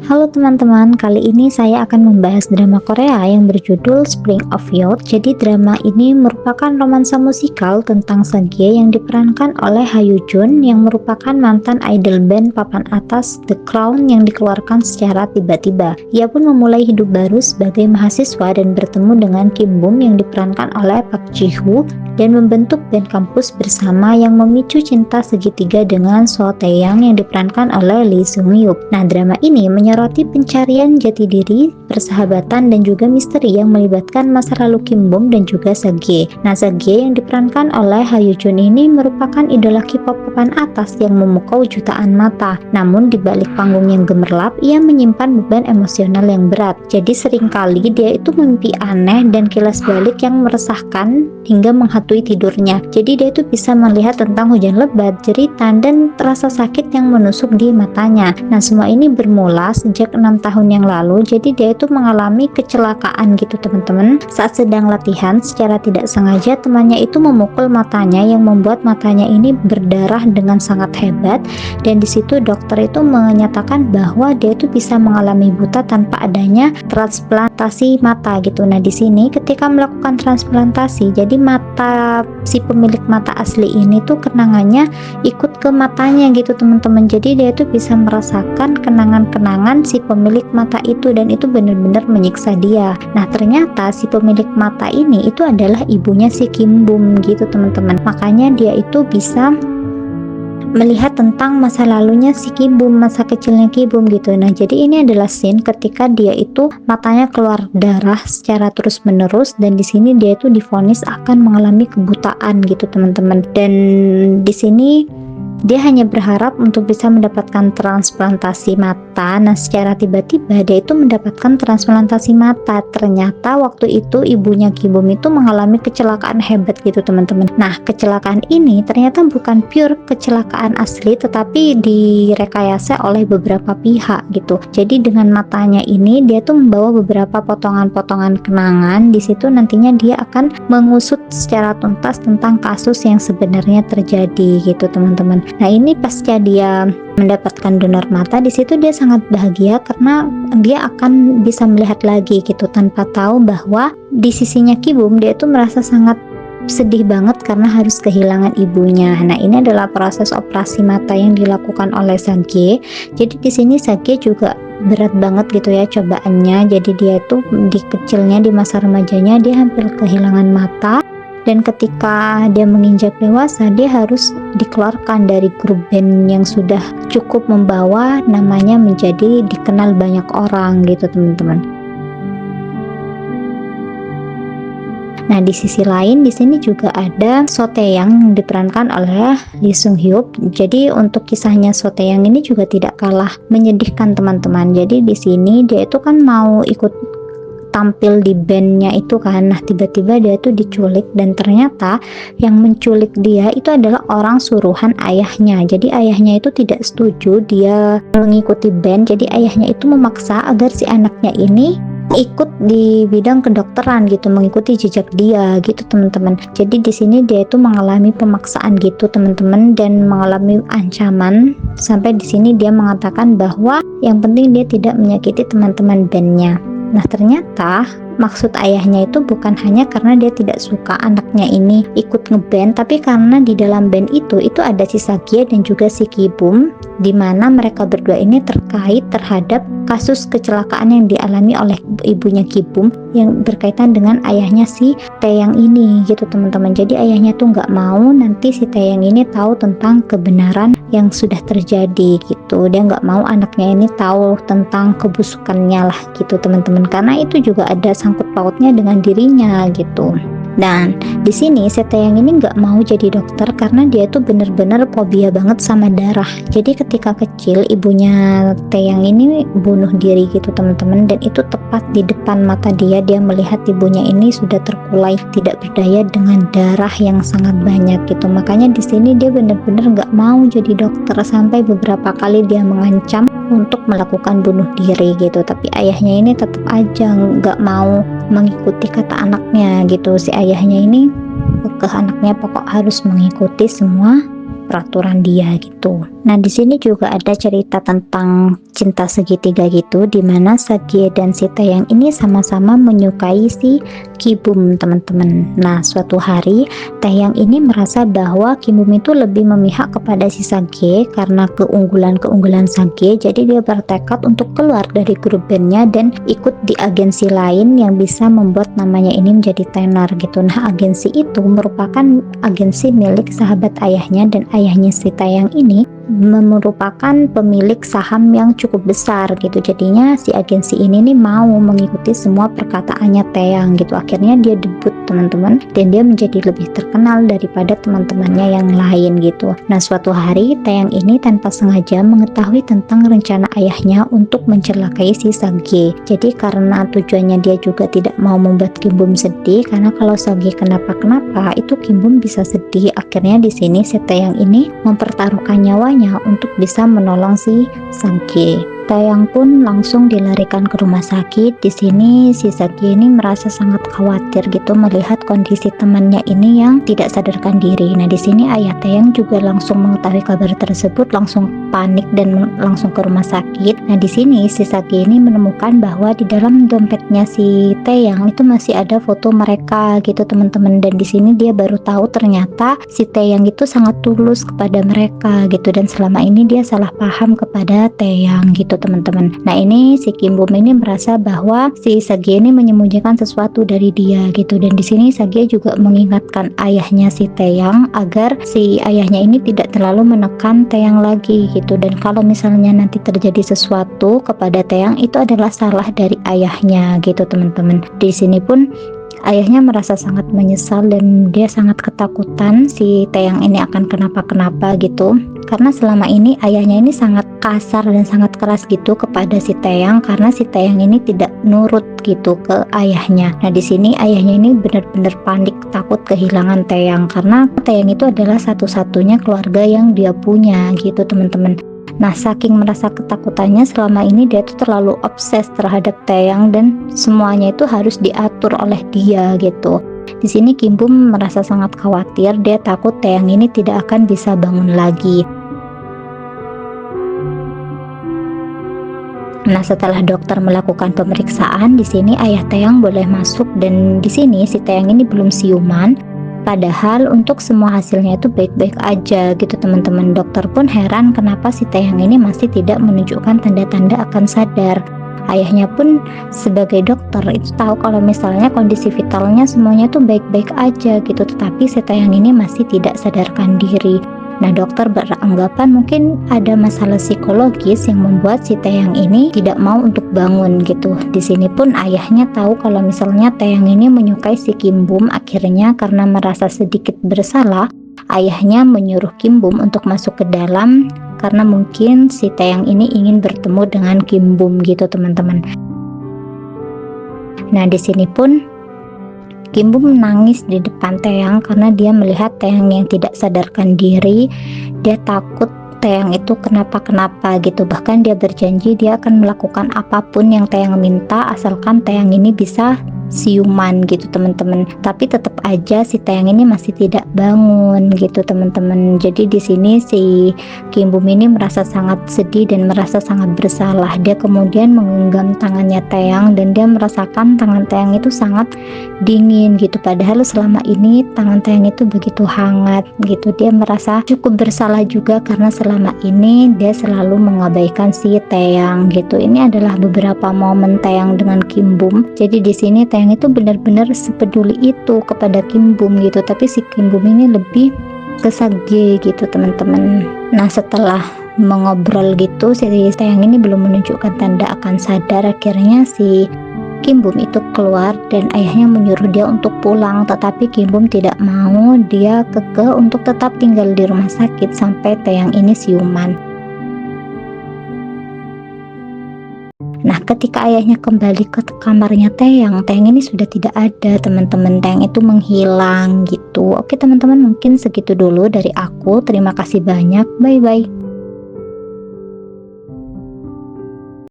Halo teman-teman, kali ini saya akan membahas drama Korea yang berjudul Spring of Youth. Jadi drama ini merupakan romansa musikal tentang Sang-Hye yang diperankan oleh Ha Yoo-jun yang merupakan mantan idol band papan atas The Crown yang dikeluarkan secara tiba-tiba. Ia pun memulai hidup baru sebagai mahasiswa dan bertemu dengan Kim Bum yang diperankan oleh Park Ji-hoo dan membentuk band kampus bersama yang memicu cinta segitiga dengan So Tae-yang yang diperankan oleh Lee Seung-yup. Nah, drama ini menyoroti pencarian jati diri, persahabatan, dan juga misteri yang melibatkan masa lalu Kim Bum dan juga Sang-Hye. Nah, Sang-Hye yang diperankan oleh Ha Yoo-jun ini merupakan idola K-pop papan atas yang memukau jutaan mata. Namun di balik panggung yang gemerlap, ia menyimpan beban emosional yang berat. Jadi seringkali dia itu mimpi aneh dan kilas balik yang meresahkan hingga menghatui tidurnya. Jadi dia itu bisa melihat tentang hujan lebat, jeritan, dan rasa sakit yang menusuk di matanya. Nah, semua ini bermula sejak 6 tahun yang lalu. Jadi dia itu mengalami kecelakaan gitu teman-teman. Saat sedang latihan, secara tidak sengaja temannya itu memukul matanya yang membuat matanya ini berdarah dengan sangat hebat. Dan di situ dokter itu menyatakan bahwa dia itu bisa mengalami buta tanpa adanya transplantasi mata gitu. Nah, di sini ketika melakukan transplantasi, jadi mata si pemilik mata asli ini tuh kenangannya ikut ke matanya gitu teman-teman. Jadi dia tuh bisa merasakan kenangan-kenangan si pemilik mata itu dan itu benar-benar menyiksa dia. Nah, ternyata si pemilik mata ini itu adalah ibunya si Kim Bum gitu teman-teman. Makanya dia itu bisa melihat tentang masa lalunya si Kim Bum, masa kecilnya Kim Bum gitu. Nah, jadi ini adalah scene ketika dia itu matanya keluar darah secara terus-menerus dan di sini dia itu divonis akan mengalami kebutaan gitu teman-teman. Dan di sini dia hanya berharap untuk bisa mendapatkan transplantasi mata. Nah, secara tiba-tiba dia itu mendapatkan transplantasi mata. Ternyata waktu itu ibunya Kim Bum itu mengalami kecelakaan hebat gitu teman-teman. Nah, kecelakaan ini ternyata bukan pure kecelakaan asli, tetapi direkayasa oleh beberapa pihak gitu. Jadi dengan matanya ini dia tuh membawa beberapa potongan-potongan kenangan. Di situ nantinya dia akan mengusut secara tuntas tentang kasus yang sebenarnya terjadi gitu teman-teman. Nah, ini pasca dia mendapatkan donor mata, di situ dia sangat bahagia karena dia akan bisa melihat lagi gitu tanpa tahu bahwa di sisinya Kim Bum dia itu merasa sangat sedih banget karena harus kehilangan ibunya. Nah, ini adalah proses operasi mata yang dilakukan oleh Sang-Hye. Jadi di sini Sang-Hye juga berat banget gitu ya cobaannya. Jadi dia itu di kecilnya, di masa remajanya dia hampir kehilangan mata. Dan ketika dia menginjak dewasa, dia harus dikeluarkan dari grup band yang sudah cukup membawa namanya menjadi dikenal banyak orang gitu teman-teman. Nah, di sisi lain di sini juga ada So Tae-yang yang diperankan oleh Lee Seung-yup. Jadi untuk kisahnya So Tae-yang ini juga tidak kalah menyedihkan teman-teman. Jadi di sini dia itu kan mau ikut tampil di bandnya itu kan. Nah, tiba-tiba dia tuh diculik dan ternyata yang menculik dia itu adalah orang suruhan ayahnya. Jadi ayahnya itu tidak setuju dia mengikuti band. Jadi ayahnya itu memaksa agar si anaknya ini ikut di bidang kedokteran gitu, mengikuti jejak dia gitu teman-teman. Jadi di sini dia itu mengalami pemaksaan gitu teman-teman dan mengalami ancaman sampai di sini dia mengatakan bahwa yang penting dia tidak menyakiti teman-teman bandnya. Nah, ternyata maksud ayahnya itu bukan hanya karena dia tidak suka anaknya ini ikut ngeband, tapi karena di dalam band itu ada si Sang-Hye dan juga si Kim Bum, di mana mereka berdua ini terkait terhadap kasus kecelakaan yang dialami oleh ibunya Kim Bum yang berkaitan dengan ayahnya si Tae-yang ini gitu teman-teman. Jadi ayahnya tuh nggak mau nanti si Tae-yang ini tahu tentang kebenaran yang sudah terjadi gitu. Dia nggak mau anaknya ini tahu tentang kebusukannya lah gitu teman-teman, karena itu juga ada sangkut pautnya dengan dirinya gitu. Dan di sini si Tae-yang ini nggak mau jadi dokter karena dia tuh bener-bener fobia banget sama darah. Jadi ketika kecil ibunya Tae-yang ini bunuh diri gitu teman-teman, dan itu tepat di depan mata dia. Dia melihat ibunya ini sudah terkulai tidak berdaya dengan darah yang sangat banyak gitu. Makanya di sini dia bener-bener nggak mau jadi dokter sampai beberapa kali dia mengancam untuk melakukan bunuh diri gitu. Tapi ayahnya ini tetap aja nggak mau mengikuti kata anaknya gitu. Si ayahnya ini ke anaknya pokok harus mengikuti semua peraturan dia gitu. Nah, di sini juga ada cerita tentang cinta segitiga gitu, dimana Sagie dan si Taeyang ini sama-sama menyukai si Kibum, teman-teman. Nah, suatu hari Taeyang ini merasa bahwa Kibum itu lebih memihak kepada si Sagie karena keunggulan-keunggulan Sagie, jadi dia bertekad untuk keluar dari grup bandnya dan ikut di agensi lain yang bisa membuat namanya ini menjadi tenar gitu. Nah, agensi itu merupakan agensi milik sahabat ayahnya, dan ayahnya si Taeyang ini merupakan pemilik saham yang cukup besar gitu. Jadinya si agensi ini nih mau mengikuti semua perkataannya Taeyang gitu. Akhirnya dia debut, teman-teman, dan dia menjadi lebih terkenal daripada teman-temannya yang lain gitu. Nah, suatu hari Taeyang ini tanpa sengaja mengetahui tentang rencana ayahnya untuk mencelakai si Sagie. Jadi karena tujuannya dia juga tidak mau membuat Kimbum sedih, karena kalau Sagie kenapa-kenapa itu Kimbum bisa sedih. Akhirnya di sini si Taeyang ini mempertaruhkan nyawanya untuk bisa menolong si Sagie. Taeyang pun langsung dilarikan ke rumah sakit. Di sini si Sagie ini merasa sangat khawatir gitu melihat kondisi temannya ini yang tidak sadarkan diri. Nah, di sini ayah Taeyang juga langsung mengetahui kabar tersebut, langsung panik dan langsung ke rumah sakit. Nah, di sini si Sagie ini menemukan bahwa di dalam dompetnya si Taeyang itu masih ada foto mereka gitu, teman-teman. Dan di sini dia baru tahu ternyata si Taeyang itu sangat tulus kepada mereka gitu, dan selama ini dia salah paham kepada Taeyang gitu, teman-teman. Nah, ini si Kimbum ini merasa bahwa si Sagie ini menyembunyikan sesuatu dari dia gitu, dan di sini Sagie juga mengingatkan ayahnya si Taeyang agar si ayahnya ini tidak terlalu menekan Taeyang lagi gitu, dan kalau misalnya nanti terjadi sesuatu kepada Taeyang itu adalah salah dari ayahnya gitu, teman-teman. Di sini pun ayahnya merasa sangat menyesal dan dia sangat ketakutan si Taeyang ini akan kenapa-kenapa gitu, karena selama ini ayahnya ini sangat kasar dan sangat keras gitu kepada si Taeyang, karena si Taeyang ini tidak nurut gitu ke ayahnya. Nah, di sini ayahnya ini benar-benar panik, takut kehilangan Taeyang, karena Taeyang itu adalah satu-satunya keluarga yang dia punya gitu, teman-teman. Nah, saking merasa ketakutannya selama ini dia tuh terlalu obses terhadap Taeyang dan semuanya itu harus diatur oleh dia gitu. Di sini Kimbum merasa sangat khawatir, dia takut Taeyang ini tidak akan bisa bangun lagi. Nah, setelah dokter melakukan pemeriksaan, di sini ayah Taeyang boleh masuk, dan di sini si Taeyang ini belum siuman. Padahal untuk semua hasilnya itu baik-baik aja gitu, teman-teman. Dokter pun heran kenapa si Taeyang ini masih tidak menunjukkan tanda-tanda akan sadar. Ayahnya pun sebagai dokter itu tahu kalau misalnya kondisi vitalnya semuanya tuh baik-baik aja gitu, tetapi si Taeyang ini masih tidak sadarkan diri. Nah, dokter beranggapan mungkin ada masalah psikologis yang membuat si Taeyang ini tidak mau untuk bangun gitu. Di sini pun ayahnya tahu kalau misalnya Taeyang ini menyukai si Kimbum. Akhirnya karena merasa sedikit bersalah, ayahnya menyuruh Kimbum untuk masuk ke dalam karena mungkin si Taeyang ini ingin bertemu dengan Kimbum gitu, teman-teman. Nah, di sini pun Kimbum menangis di depan Taeyang karena dia melihat Taeyang yang tidak sadarkan diri. Dia takut Taeyang itu kenapa-kenapa gitu. Bahkan dia berjanji dia akan melakukan apapun yang Taeyang minta asalkan Taeyang ini bisa siuman gitu, teman-teman. Tapi tetap aja si Taeyang ini masih tidak bangun gitu, teman-teman. Jadi di sini si Kimbum ini merasa sangat sedih dan merasa sangat bersalah. Dia kemudian menggenggam tangannya Taeyang dan dia merasakan tangan Taeyang itu sangat dingin gitu, padahal selama ini tangan Taeyang itu begitu hangat gitu. Dia merasa cukup bersalah juga karena selama ini dia selalu mengabaikan si Taeyang gitu. Ini adalah beberapa momen Taeyang dengan Kimbum. Jadi di sini Taeyang itu benar-benar sepeduli itu kepada Kimbum gitu, tapi si Kimbum ini lebih ke Sagie gitu, teman-teman. Nah, setelah mengobrol gitu, si Taeyang ini belum menunjukkan tanda akan sadar. Akhirnya si Kimbum itu keluar dan ayahnya menyuruh dia untuk pulang, tetapi Kimbum tidak mau. Dia kekeh untuk tetap tinggal di rumah sakit sampai Taeyang ini siuman. Nah, ketika ayahnya kembali ke kamarnya Taeyang ini sudah tidak ada, teman-teman. Taeyang itu menghilang gitu. Oke, teman-teman, mungkin segitu dulu dari aku. Terima kasih banyak. Bye-bye.